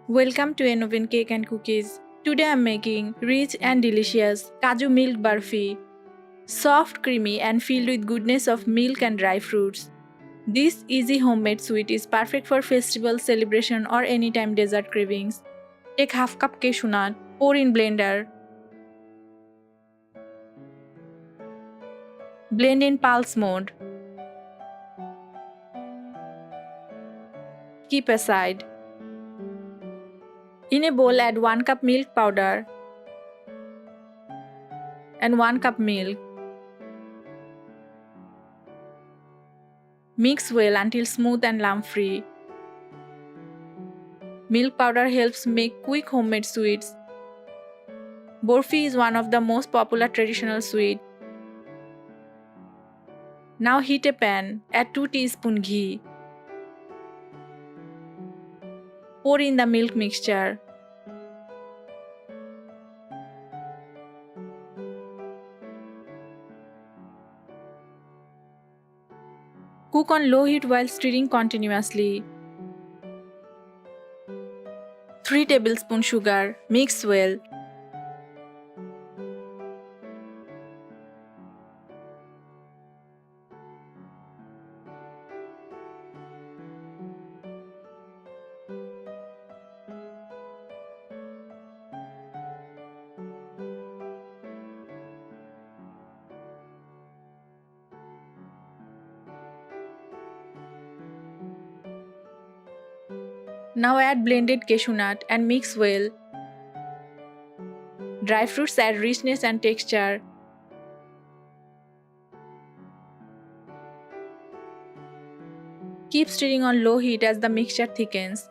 Welcome to Enoven Cake and Cookies. Today I'm making rich and delicious Kaju milk barfi. Soft, creamy and filled with goodness of milk and dry fruits. This easy homemade sweet is perfect for festival celebration or anytime dessert cravings. Take half cup cashew nut, pour in blender. Blend in pulse mode. Keep aside. In a bowl add 1 cup milk powder and 1 cup milk. Mix well until smooth and lump-free. Milk powder helps make quick homemade sweets. Barfi is one of the most popular traditional sweets. Now heat a pan, add 2 teaspoons ghee. Pour in the milk mixture. Cook on low heat while stirring continuously. 3 tablespoons sugar, mix well. Now add blended cashew nut and mix well. Dry fruits add richness and texture. Keep stirring on low heat as the mixture thickens.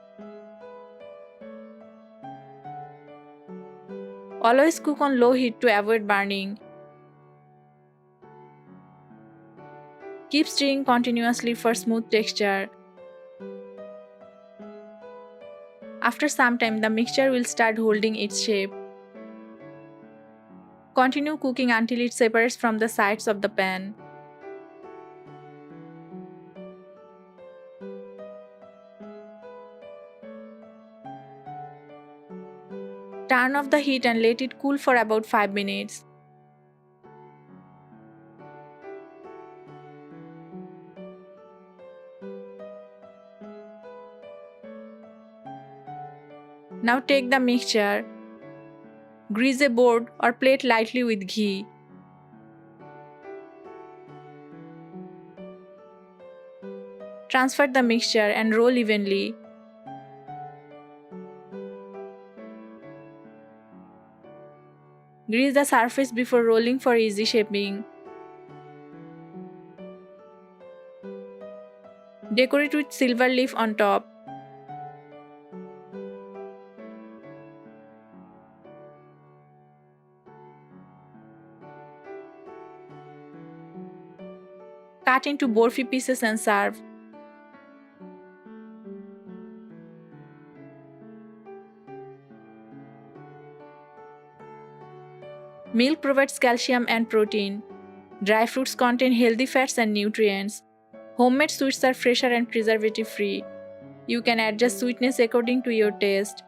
Always cook on low heat to avoid burning. Keep stirring continuously for smooth texture. After some time, the mixture will start holding its shape. Continue cooking until it separates from the sides of the pan. Turn off the heat and let it cool for about 5 minutes. Now take the mixture. Grease a board or plate lightly with ghee. Transfer the mixture and roll evenly. Grease the surface before rolling for easy shaping. Decorate with silver leaf on top. Cut into barfi pieces and serve. Milk provides calcium and protein. Dry fruits contain healthy fats and nutrients. Homemade sweets are fresher and preservative free. You can adjust sweetness according to your taste.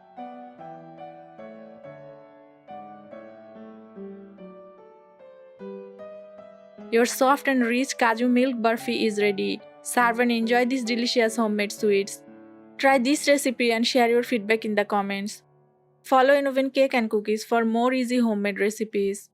Your soft and rich Kaju milk barfi is ready. Serve and enjoy these delicious homemade sweets. Try this recipe and share your feedback in the comments. Follow Enoven Cake and Cookies for more easy homemade recipes.